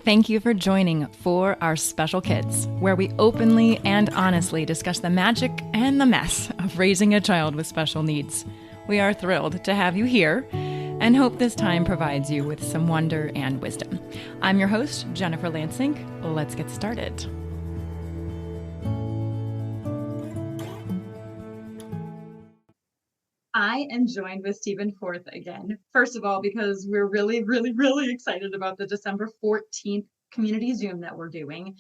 Thank you for joining For Our Special Kids, where we openly and honestly discuss the magic and the mess of raising a child with special needs. We are thrilled to have you here and hope this time provides you with some wonder and wisdom. I'm your host, Jennifer Lansing. Let's get started. I am joined with Stephen Forth again. First of all, because we're really excited about the December 14th community Zoom that we're doing,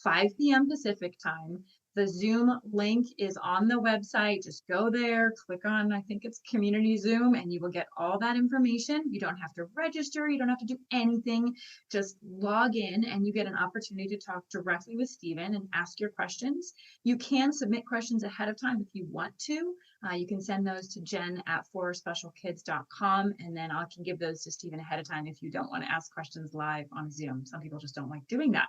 5 p.m. Pacific time. The Zoom link is on the website. Just go there, click on, I think it's Community Zoom, and you will get all that information. You don't have to register. You don't have to do anything. Just log in and you get an opportunity to talk directly with Stephen and ask your questions. You can submit questions ahead of time if you want to. You can send those to jen@forspecialkids.com, and then I can give those to Stephen ahead of time if you don't want to ask questions live on Zoom. Some people just don't like doing that.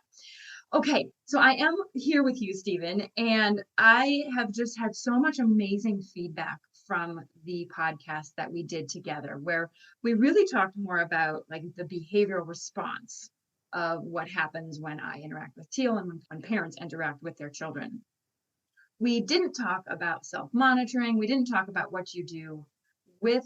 Okay, so I am here with you, Stephen, and I have just had so much amazing feedback from the podcast that we did together, where we really talked more about like the behavioral response of what happens when I interact with Teal and when parents interact with their children. We didn't talk about self-monitoring. We didn't talk about what you do with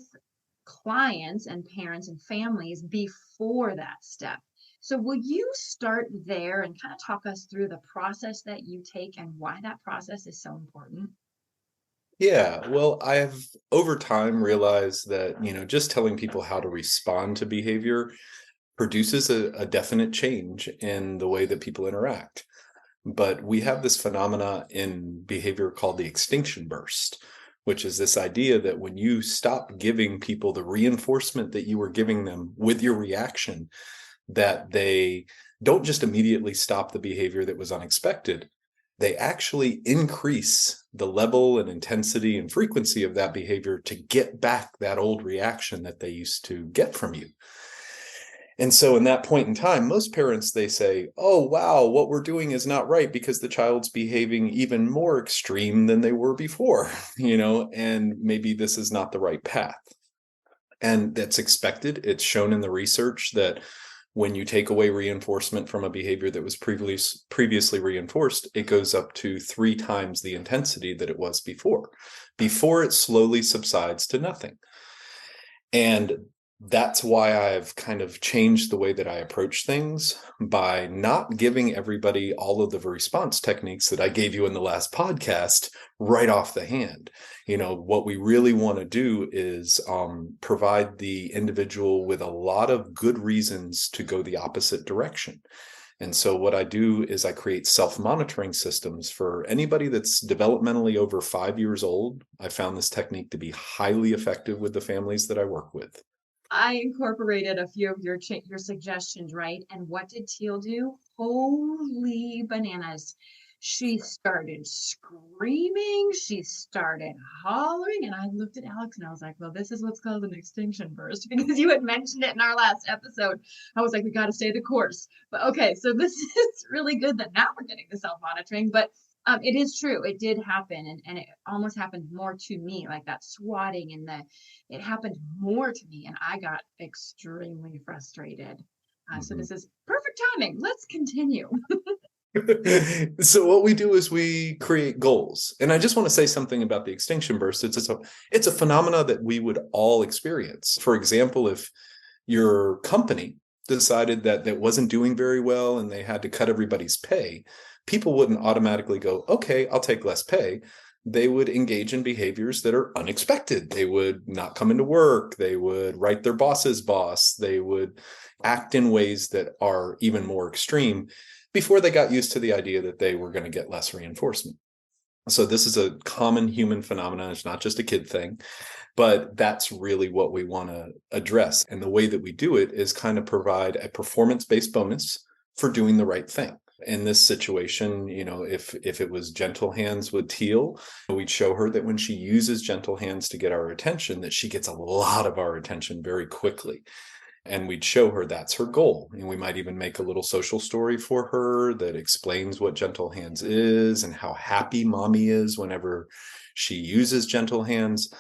clients and parents and families before that step. So will you start there and kind of talk us through the process that you take and why that process is so important? Yeah, well, I've over time realized that, just telling people how to respond to behavior produces a definite change in the way that people interact. But we have this phenomena in behavior called the extinction burst, which is this idea that when you stop giving people the reinforcement that you were giving them with your reaction, that they don't just immediately stop the behavior that was unexpected, they actually increase the level and intensity and frequency of that behavior to get back that old reaction that they used to get from you. And so in that point in time, most parents, they say, oh, wow, what we're doing is not right because the child's behaving even more extreme than they were before, and maybe this is not the right path. And that's expected. It's shown in the research that when you take away reinforcement from a behavior that was previously reinforced, it goes up to 3 times the intensity that it was before it slowly subsides to nothing. And that's why I've kind of changed the way that I approach things by not giving everybody all of the response techniques that I gave you in the last podcast right off the hand. What we really want to do is provide the individual with a lot of good reasons to go the opposite direction. And so what I do is I create self-monitoring systems for anybody that's developmentally over 5 years old. I found this technique to be highly effective with the families that I work with. I incorporated a few of your suggestions, right? And what did Teal do? Holy bananas. She started screaming. She started hollering. And I looked at Alex and I was like, well, this is what's called an extinction burst because you had mentioned it in our last episode. I was like, we got to stay the course. But okay, so this is really good that now we're getting the self-monitoring. But it is true. It did happen. And it almost happened more to me, like that swatting and it happened more to me. And I got extremely frustrated. So this is perfect timing. Let's continue. So what we do is we create goals. And I just want to say something about the extinction burst. It's a phenomena that we would all experience. For example, if your company decided that that wasn't doing very well and they had to cut everybody's pay, people wouldn't automatically go, okay, I'll take less pay. They would engage in behaviors that are unexpected. They would not come into work. They would write their boss's boss. They would act in ways that are even more extreme before they got used to the idea that they were going to get less reinforcement. So this is a common human phenomenon. It's not just a kid thing, but that's really what we want to address. And the way that we do it is kind of provide a performance-based bonus for doing the right thing. In this situation, if it was gentle hands with Teal, we'd show her that when she uses gentle hands to get our attention, that she gets a lot of our attention very quickly. And we'd show her that's her goal. And we might even make a little social story for her that explains what gentle hands is and how happy mommy is whenever she uses gentle hands.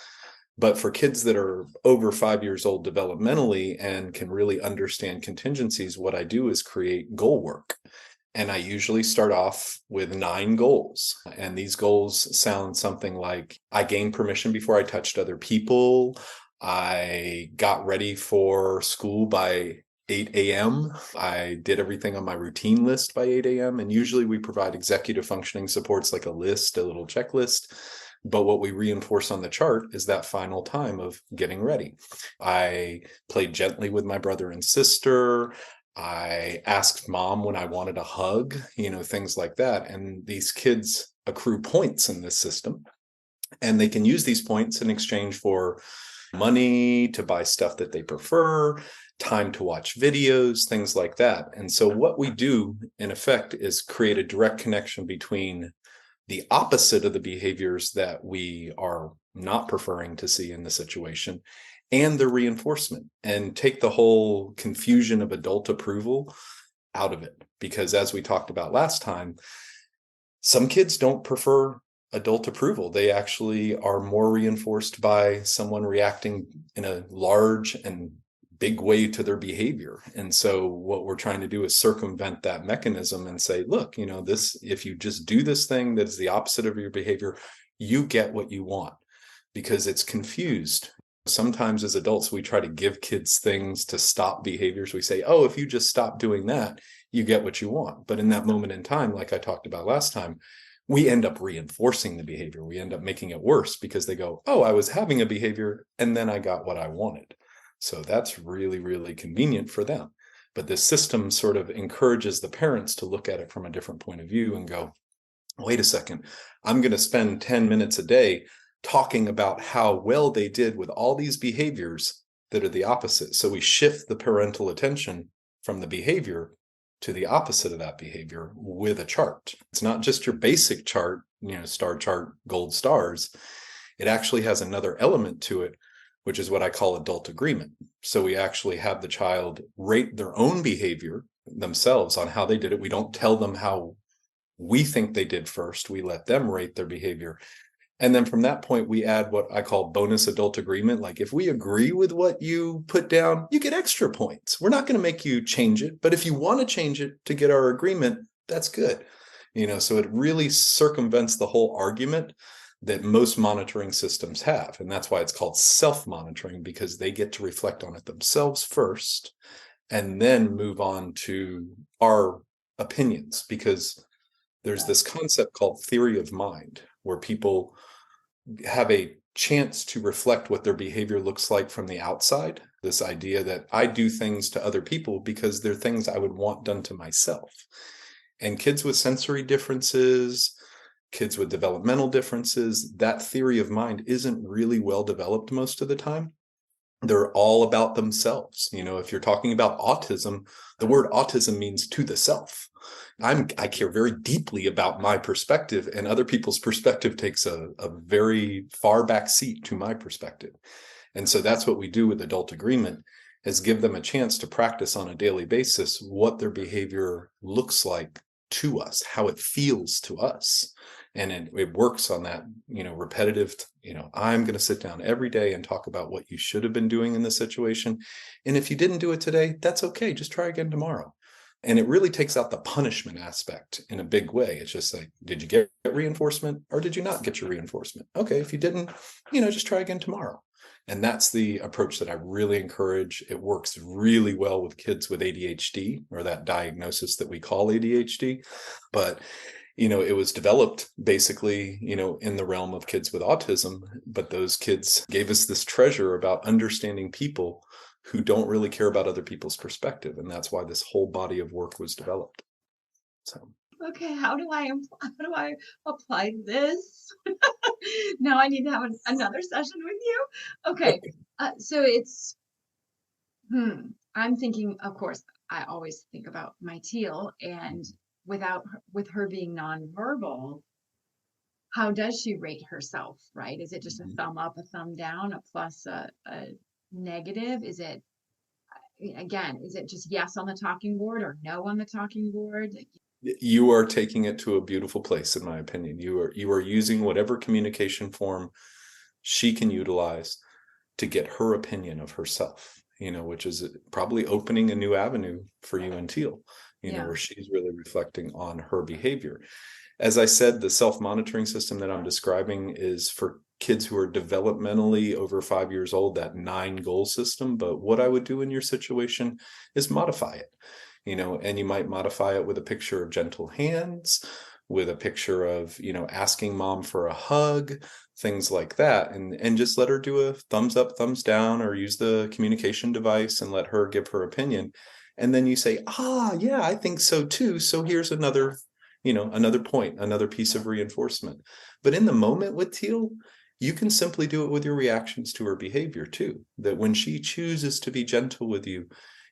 But for kids that are over 5 years old developmentally and can really understand contingencies, what I do is create goal work. And I usually start off with 9 goals. And these goals sound something like: I gained permission before I touched other people. I got ready for school by 8 a.m. I did everything on my routine list by 8 a.m. And usually we provide executive functioning supports like a list, a little checklist. But what we reinforce on the chart is that final time of getting ready. I played gently with my brother and sister. I asked mom when I wanted a hug, things like that. And these kids accrue points in this system, and they can use these points in exchange for money to buy stuff that they prefer, time to watch videos, things like that. And so what we do in effect is create a direct connection between the opposite of the behaviors that we are not preferring to see in the situation and the reinforcement, and take the whole confusion of adult approval out of it. Because as we talked about last time, some kids don't prefer adult approval. They actually are more reinforced by someone reacting in a large and big way to their behavior. And so what we're trying to do is circumvent that mechanism and say, look, if you just do this thing that is the opposite of your behavior, you get what you want, because it's confused. Sometimes as adults, we try to give kids things to stop behaviors. We say, oh, if you just stop doing that, you get what you want. But in that moment in time, like I talked about last time, we end up reinforcing the behavior. We end up making it worse because they go, oh, I was having a behavior and then I got what I wanted. So that's really, really convenient for them. But this system sort of encourages the parents to look at it from a different point of view and go, wait a second, I'm going to spend 10 minutes a day talking about how well they did with all these behaviors that are the opposite. So we shift the parental attention from the behavior to the opposite of that behavior with a chart. It's not just your basic chart, star chart, gold stars. It actually has another element to it, which is what I call adult agreement. So we actually have the child rate their own behavior themselves on how they did it. We don't tell them how we think they did first. We let them rate their behavior. And then from that point, we add what I call bonus adult agreement. Like, if we agree with what you put down, you get extra points. We're not going to make you change it, but if you want to change it to get our agreement, that's good. So it really circumvents the whole argument that most monitoring systems have. And that's why it's called self-monitoring, because they get to reflect on it themselves first and then move on to our opinions. Because there's this concept called theory of mind, where people have a chance to reflect what their behavior looks like from the outside. This idea that I do things to other people because they're things I would want done to myself. And kids with sensory differences, kids with developmental differences, that theory of mind isn't really well developed most of the time. They're all about themselves. If you're talking about autism, the word autism means to the self. I care very deeply about my perspective, and other people's perspective takes a very far back seat to my perspective. And so that's what we do with adult agreement, is give them a chance to practice on a daily basis what their behavior looks like to us, how it feels to us. And it works on that, repetitive, I'm going to sit down every day and talk about what you should have been doing in this situation. And if you didn't do it today, that's okay. Just try again tomorrow. And it really takes out the punishment aspect in a big way. It's just like, did you get reinforcement or did you not get your reinforcement? Okay, if you didn't, just try again tomorrow. And that's the approach that I really encourage. It works really well with kids with ADHD, or that diagnosis that we call ADHD. But it was developed basically, in the realm of kids with autism. But those kids gave us this treasure about understanding people who don't really care about other people's perspective. And that's why this whole body of work was developed. So. Okay, how do I apply this? Now I need to have another session with you. Okay, so it's, I'm thinking, of course, I always think about my Teal, and with her being nonverbal, how does she rate herself, right? Is it just a thumb up, a thumb down, a plus, a negative? Is it just yes on the talking board or no on the talking board? You are taking it to a beautiful place, in my opinion. You are using whatever communication form she can utilize to get her opinion of herself, which is probably opening a new avenue for you and Teal, Yeah. where she's really reflecting on her behavior. As I said, the self-monitoring system that I'm describing is for kids who are developmentally over 5 years old, that 9 goal system. But what I would do in your situation is modify it, and you might modify it with a picture of gentle hands, with a picture of, asking mom for a hug, things like that. And just let her do a thumbs up, thumbs down, or use the communication device and let her give her opinion. And then you say, yeah, I think so too. So here's another point, another piece of reinforcement. But in the moment with Teal, you can simply do it with your reactions to her behavior too. That when she chooses to be gentle with you,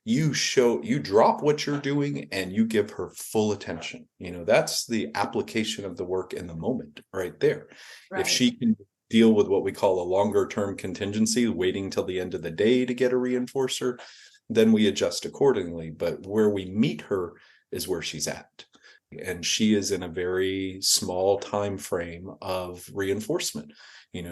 you drop what you're doing and you give her full attention. That's the application of the work in the moment right there. If Right. she can deal with what we call a longer term contingency, waiting till the end of the day to get a reinforcer, then we adjust accordingly. But where we meet her is where she's at. And she is in a very small time frame of reinforcement.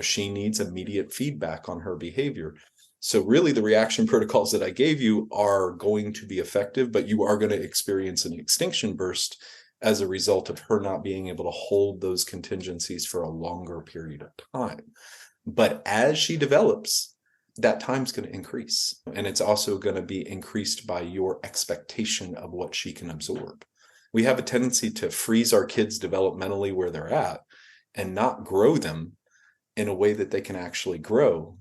She needs immediate feedback on her behavior. So really the reaction protocols that I gave you are going to be effective, but you are going to experience an extinction burst as a result of her not being able to hold those contingencies for a longer period of time. But as she develops, that time's going to increase. And it's also going to be increased by your expectation of what she can absorb. We have a tendency to freeze our kids developmentally where they're at and not grow them in a way that they can actually grow.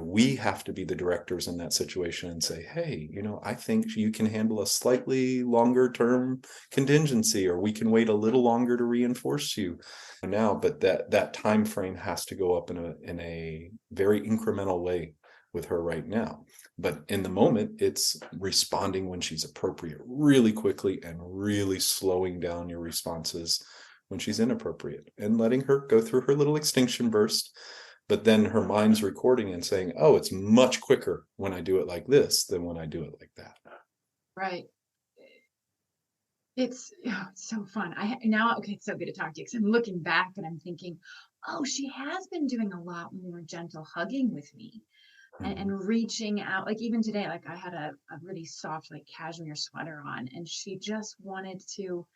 We have to be the directors in that situation and say, hey, I think you can handle a slightly longer term contingency, or we can wait a little longer to reinforce you now. But that time frame has to go up in a very incremental way with her right now. But in the moment, it's responding when she's appropriate really quickly and really slowing down your responses when she's inappropriate and letting her go through her little extinction burst. But then her mind's recording and saying, oh, it's much quicker when I do it like this than when I do it like that. Right. It's so fun. Okay, it's so good to talk to you because I'm looking back and I'm thinking, oh, she has been doing a lot more gentle hugging with me and reaching out. Like even today, like I had a really soft, like cashmere sweater on, and she just wanted to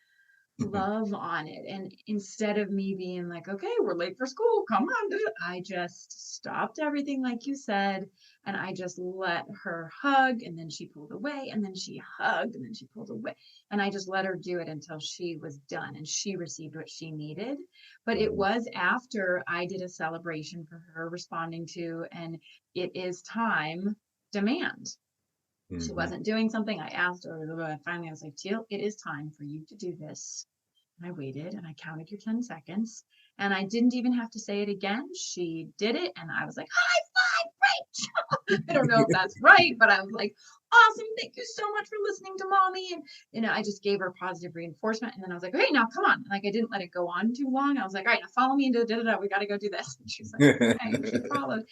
love on it. And instead of me being like, okay, we're late for school, come on, I just stopped everything, like you said, and I just let her hug. And then she pulled away, and then she hugged, and then she pulled away. And I just let her do it until she was done and she received what she needed. But it was after I did a celebration for her responding to, and it is time demand. She wasn't doing something. I asked her, and finally I was like, Teal, it is time for you to do this. And I waited and I counted your 10 seconds and I didn't even have to say it again. She did it and I was like, high five, Rach. I don't know if that's right, but I was like, awesome. Thank you so much for listening to mommy. And I just gave her positive reinforcement. And then I was like, hey, now come on. Like I didn't let it go on too long. I was like, all right, now follow me into da. We got to go do this. And she's like, okay. And she followed.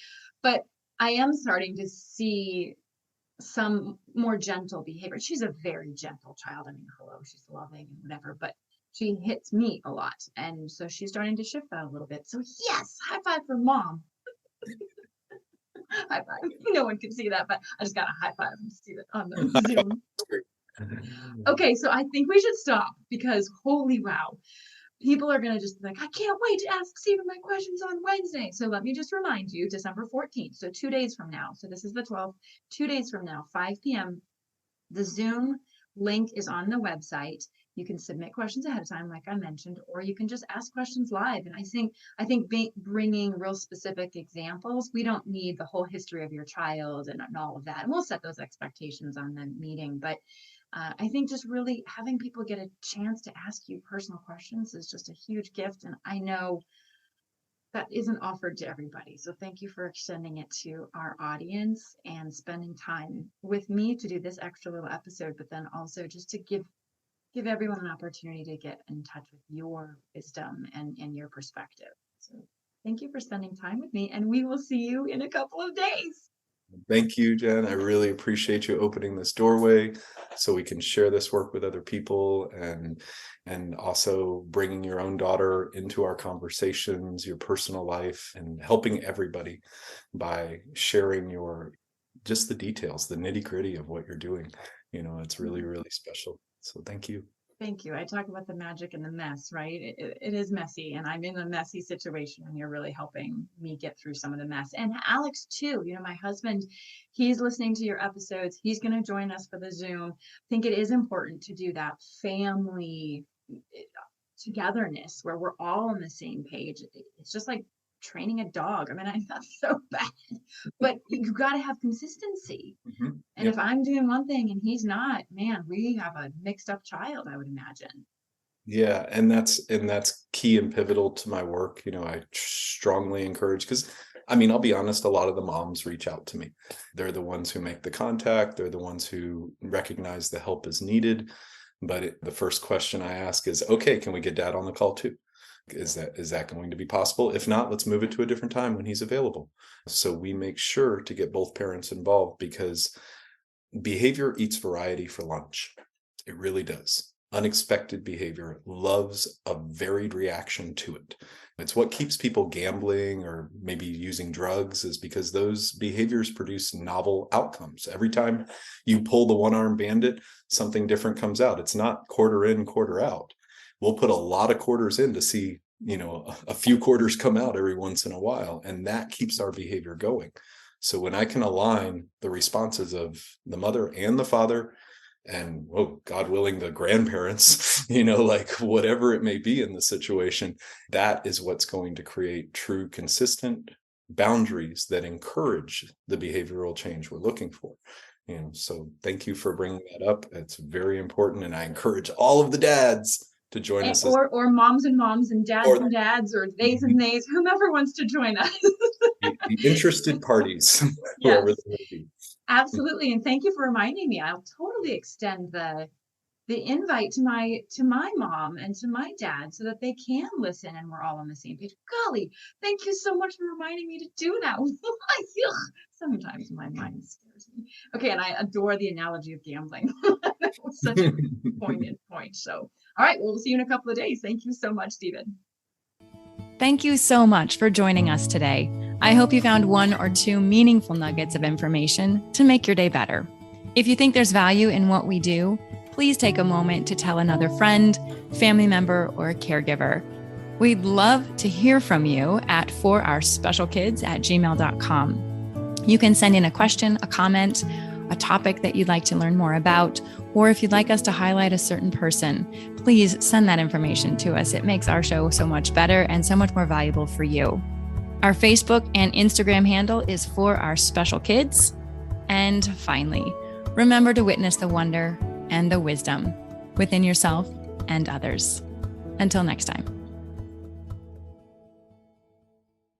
But I am starting to see some more gentle behavior. She's a very gentle child. I mean, hello, she's loving and whatever, but she hits me a lot. And so she's starting to shift that a little bit. So yes, high five for mom. High five. No one can see that, but I just got a high five and see that on the Zoom. Okay, so I think we should stop because holy wow. People are going to just be like, I can't wait to ask Stephen my questions on Wednesday. So let me just remind you, December 14th, so 2 days from now. So this is the 12th, 2 days from now, 5 p.m. The Zoom link is on the website. You can submit questions ahead of time, like I mentioned, or you can just ask questions live. And I think bringing real specific examples, we don't need the whole history of your child and all of that. And we'll set those expectations on the meeting. But I think just really having people get a chance to ask you personal questions is just a huge gift. And I know that isn't offered to everybody. So thank you for extending it to our audience and spending time with me to do this extra little episode, but then also just to give everyone an opportunity to get in touch with your wisdom and your perspective. So thank you for spending time with me, and we will see you in a couple of days. Thank you, Jen. I really appreciate you opening this doorway so we can share this work with other people, and also bringing your own daughter into our conversations, your personal life, and helping everybody by sharing your just the details, the nitty-gritty of what you're doing. It's really, really special. So thank you. Thank you. I talk about the magic and the mess, right? It is messy, and I'm in a messy situation, and you're really helping me get through some of the mess. And Alex, too, my husband, he's listening to your episodes. He's going to join us for the Zoom. I think it is important to do that family togetherness where we're all on the same page. It's just like training a dog. I mean, I that's so bad, but you got to have consistency. And if I'm doing one thing and he's not, man, we have a mixed up child, I would imagine. Yeah, and that's key and pivotal to my work. I strongly encourage, because I'll be honest, a lot of the moms reach out to me. They're the ones who make the contact, they're the ones who recognize the help is needed. But the first question I ask is, okay, can we get dad on the call too? Is that going to be possible? If not, let's move it to a different time when he's available. So we make sure to get both parents involved, because behavior eats variety for lunch. It really does. Unexpected behavior loves a varied reaction to it. It's what keeps people gambling or maybe using drugs, is because those behaviors produce novel outcomes. Every time you pull the one-armed bandit, something different comes out. It's not quarter in, quarter out. We'll put a lot of quarters in to see, a few quarters come out every once in a while, and that keeps our behavior going. So when I can align the responses of the mother and the father, and God willing, the grandparents, like whatever it may be in the situation, that is what's going to create true, consistent boundaries that encourage the behavioral change we're looking for. So thank you for bringing that up. It's very important, and I encourage all of the dads to join us, or moms and dads and dads, or theys and theys, whomever wants to join us. the interested parties, yes. Whoever they may be. Absolutely. And thank you for reminding me. I'll totally extend the invite to my mom and to my dad so that they can listen and we're all on the same page. Golly, thank you so much for reminding me to do that. Sometimes my mind scares me. Okay, and I adore the analogy of gambling. That was such a poignant point. So, all right, we'll see you in a couple of days. Thank you so much, Stephen. Thank you so much for joining us today. I hope you found one or two meaningful nuggets of information to make your day better. If you think there's value in what we do, please take a moment to tell another friend, family member, or a caregiver. We'd love to hear from you at forourspecialkids@gmail.com. You can send in a question, a comment, a topic that you'd like to learn more about, or if you'd like us to highlight a certain person, please send that information to us. It makes our show so much better and so much more valuable for you. Our Facebook and Instagram handle is For Our Special Kids. And finally, remember to witness the wonder and the wisdom within yourself and others. Until next time.